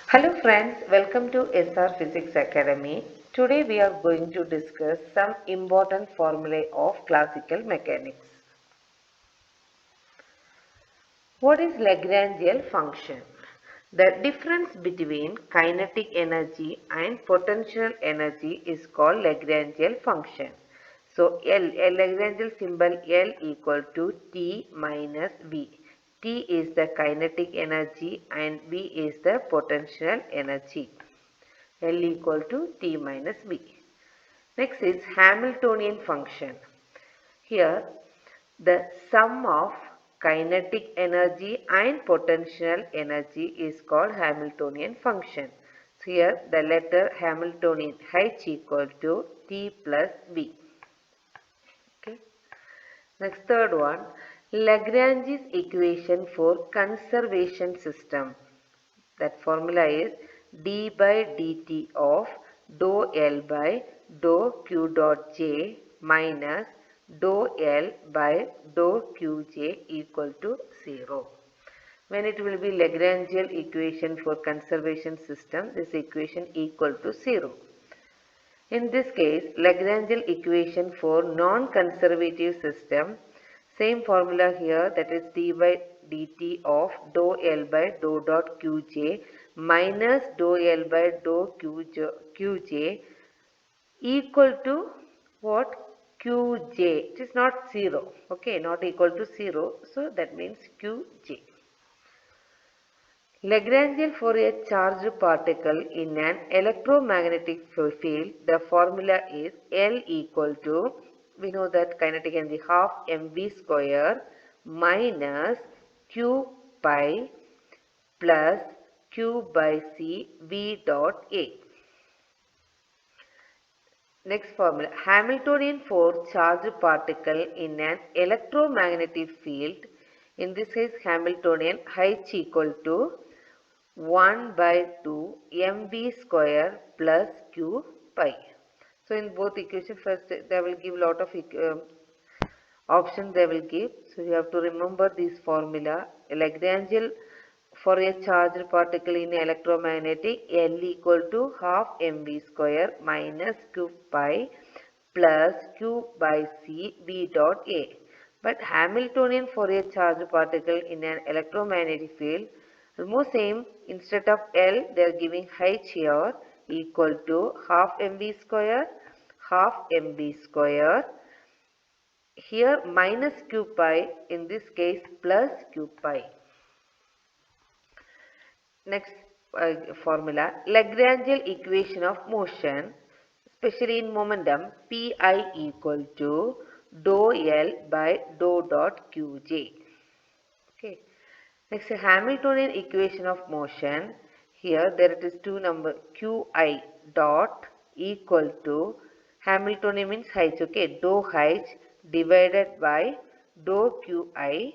Hello friends, welcome to SR Physics Academy. Today we are going to discuss some important formulae of classical mechanics. What is Lagrangian function? The difference between kinetic energy and potential energy is called Lagrangian function. So a Lagrangian symbol L equal to T minus V. T is the kinetic energy and V is the potential energy. L equal to T minus V. Next is Hamiltonian function. Here the sum of kinetic energy and potential energy is called Hamiltonian function. So here the letter Hamiltonian H equal to T plus V. Okay. Next third one, Lagrange's equation for conservation system. That formula is d by dt of dou L by dou Q dot J minus dou L by dou Qj equal to 0. When it will be Lagrangian equation for conservation system, this equation equal to 0. In this case, Lagrangian equation for non-conservative system, same formula here, that is d by dt of dou L by dou dot Qj minus dou L by dou Qj equal to what? Qj. It is not 0. Okay, not equal to 0. So that means Qj. Lagrangian for a charged particle in an electromagnetic field, the formula is L equal to, we know that kinetic energy half mv square minus q pi plus q by c v dot a. Next formula, Hamiltonian for charged particle in an electromagnetic field, in this case Hamiltonian H equal to 1 by 2 mv square plus q pi. So in both equations, first they will give lot of options they will give. So you have to remember this formula. Lagrangian for a charged particle in electromagnetic, L equal to half mv square minus q pi plus q by c v dot a. But Hamiltonian for a charged particle in an electromagnetic field, almost same. Instead of L, they are giving H here equal to half mv square, here minus q pi, in this case plus q pi. Next formula, Lagrangian equation of motion, especially in momentum, Pi equal to dou L by dou dot Qj. Okay. Next, Hamiltonian equation of motion. Here there it is two number Qi dot equal to, Hamiltonian means H, okay, dou H divided by dou Qi,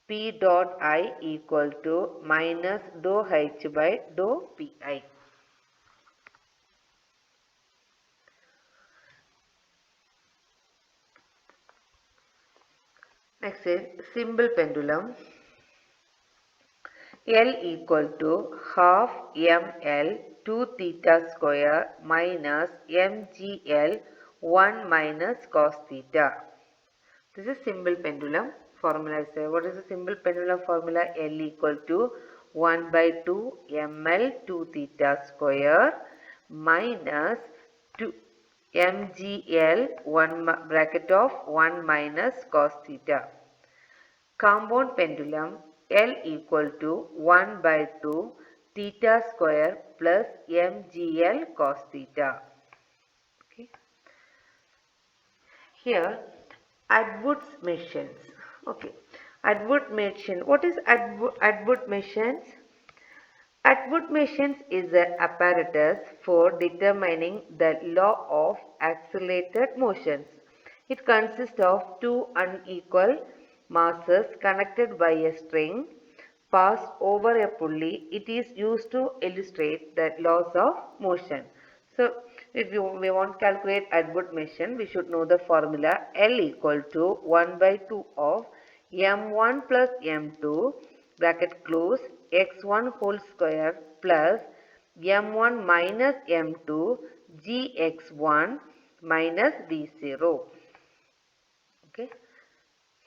P dot I equal to minus dou H by dou Pi. Next is simple pendulum. L equal to half ml 2 theta square minus mgl 1 minus cos theta. This is simple pendulum formula. What is the simple pendulum formula? L equal to 1 by 2 ml 2 theta square minus 2 mgl 1 bracket of 1 minus cos theta. Compound pendulum, L equal to 1 by 2 theta square plus mgl cos theta. Okay. Here Atwood's machines. Okay. Atwood machine. What is Atwood machines? Atwood machines is an apparatus for determining the law of accelerated motions. It consists of two unequal masses connected by a string passed over a pulley. It is used to illustrate the laws of motion. So, if we want to calculate Atwood machine, we should know the formula L equal to 1 by 2 of m1 plus m2 bracket close, x1 whole square plus m1 minus m2 gx1 minus v0. Okay.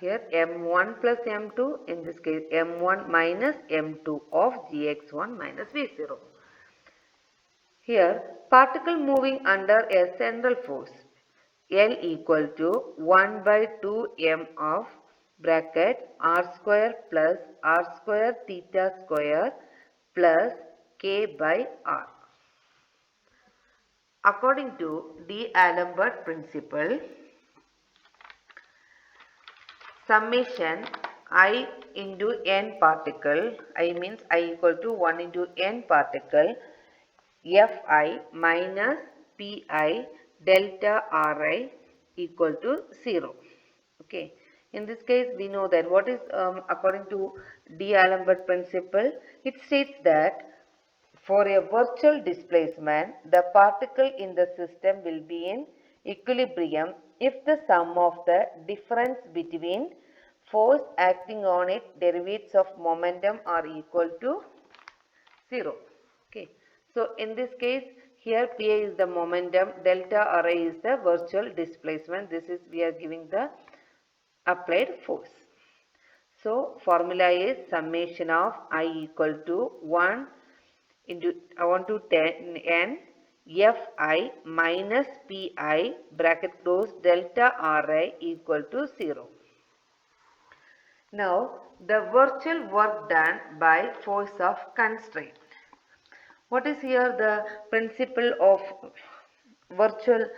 Here m1 plus m2, in this case m1 minus m2 of gx1 minus v0. Here particle moving under a central force L equal to 1 by 2 m of bracket r square plus r square theta square plus k by r. According to D'Alembert principle, summation I into n particle, I means I equal to 1 into n particle, Fi minus Pi delta Ri equal to 0. Okay. In this case, we know that what is according to D'Alembert principle, it states that for a virtual displacement, the particle in the system will be in equilibrium if the sum of the difference between force acting on it derivatives of momentum are equal to 0. Okay. So in this case, here Pa is the momentum, delta Ri is the virtual displacement. This is we are giving the applied force. So formula is summation of I equal to 1 into 1 to 10 n Fi minus Pi bracket close delta Ri equal to 0. Now the virtual work done by force of constraint. What is here the principle of virtual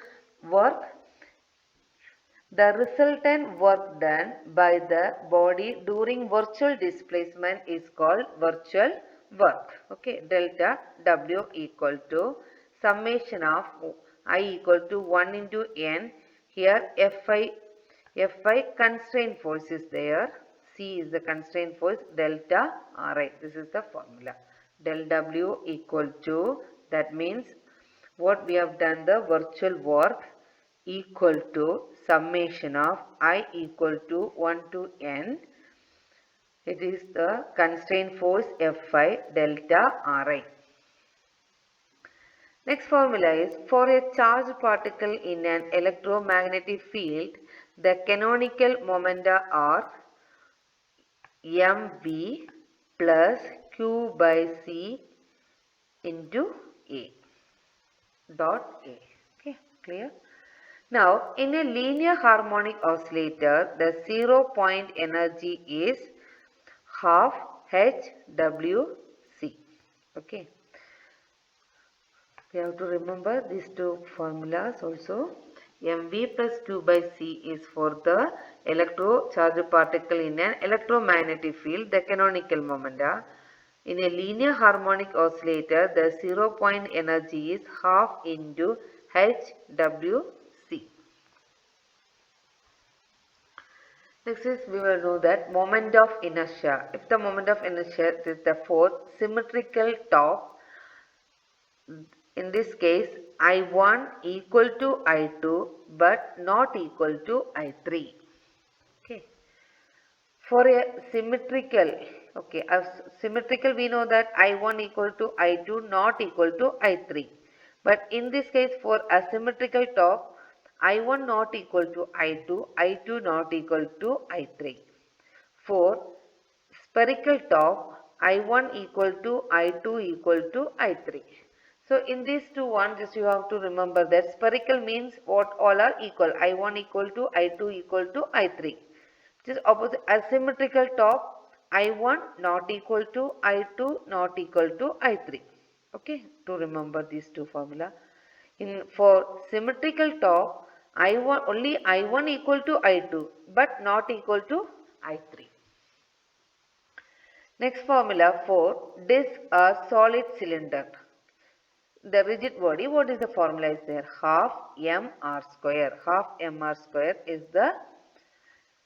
work? The resultant work done by the body during virtual displacement is called virtual work. Okay, delta W equal to summation of I equal to 1 into n. Here Fi constraint force is there. C is the constraint force, delta Ri. This is the formula. Del W equal to, that means what we have done, the virtual work equal to summation of I equal to 1 to n. It is the constraint force Fi delta Ri. Next formula is for a charged particle in an electromagnetic field, the canonical momenta are mv plus q by c into a dot a. Okay, clear? Now, in a linear harmonic oscillator, the 0 point energy is half HWC. Okay. We have to remember these two formulas also. mv plus q by c is for the electrocharged particle in an electromagnetic field, the canonical momenta. In a linear harmonic oscillator, the 0 point energy is half into HWC. Next is we will know that moment of inertia. If the moment of inertia is the fourth symmetrical top, in this case I1 equal to I2 but not equal to I3. Okay. For a symmetrical, okay, symmetrical we know that I1 equal to I2 not equal to I3. But in this case for asymmetrical top, I1 not equal to I2, I2 not equal to I3. For spherical top, I1 equal to I2 equal to I3. So in these two ones, just you have to remember that spherical means what all are equal. I1 equal to I2 equal to I3. Which is opposite asymmetrical top, I1 not equal to I2 not equal to I3. Okay, to remember these two formula. For symmetrical top, I1 only I1 equal to I2 but not equal to I3. Next formula for disk or solid cylinder. The rigid body, what is the formula is there? Half mr square. Half mr square is the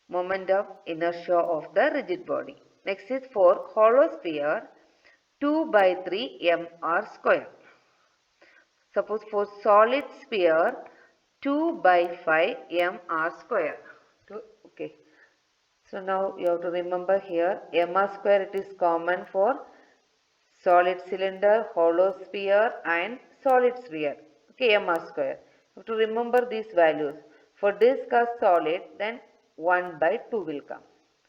moment of inertia of the rigid body. Next is for hollow sphere, 2 by 3 mr square. Suppose for solid sphere, 2 by 5 mr square. Okay. So now you have to remember here mr square, it is common for solid cylinder, hollow sphere and solid sphere. Okay, mr square. You have to remember these values. For disk or solid, then 1 by 2 will come.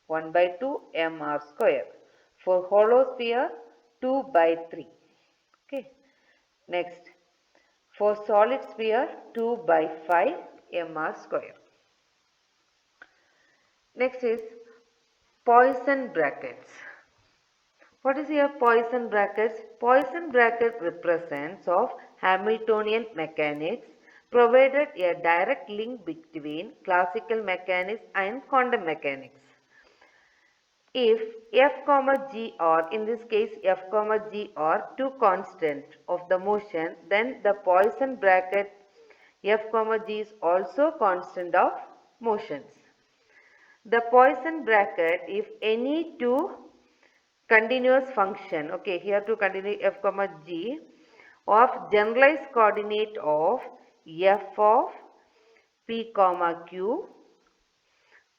1 by 2 mr square. For hollow sphere, 2 by 3. Okay. Next, for solid sphere, 2 by 5 mr square. Next is Poisson brackets. What is here Poisson brackets? Poisson bracket represents of Hamiltonian mechanics provided a direct link between classical mechanics and quantum mechanics. If f comma g are, in this case f comma g are two constants of the motion, then the Poisson bracket f comma g is also constant of motions. The Poisson bracket, if any two continuous function, okay, here to continue f comma g of generalized coordinate of f of p comma q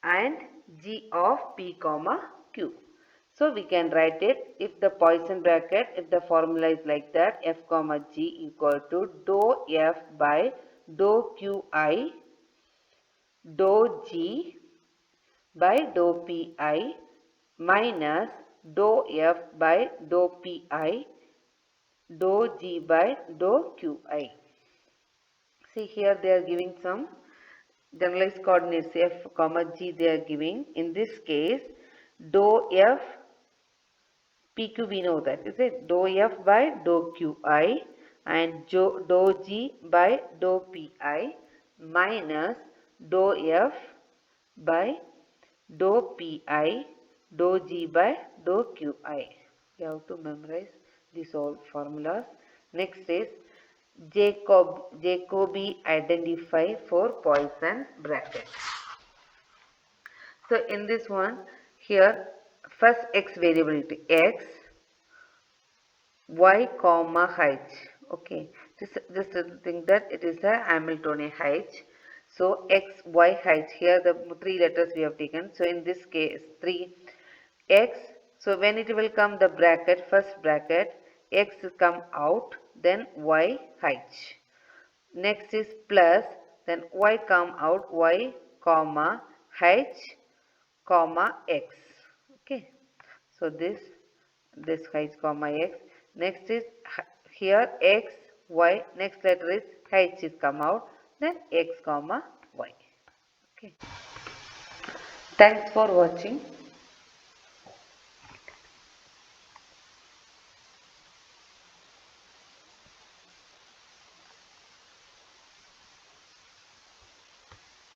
and g of p comma q. So we can write it, if the Poisson bracket, if the formula is like that, f comma g equal to dou f by dou qi dou g by dou pi minus dou f by dou pi dou g by dou qi. See here they are giving some generalized coordinates f comma g they are giving. In this case dou f pq we know that, is it? Dou f by dou qi and dou g by dou pi minus dou f by dou pi dou g by dou qi. You have to memorize these all formulas. Next is Jacobi identify for Poisson bracket. So in this one here first x variability x y comma h. Okay, just think that it is a Hamiltonian h. So x y h, here the three letters we have taken. So in this case 3 x, so when it will come the bracket, first bracket x come out, then y h. Next is plus, then y come out, y comma h comma x. Okay, so this h comma x. Next is here x y, next letter is h is come out, then x comma y. Okay, thanks for watching.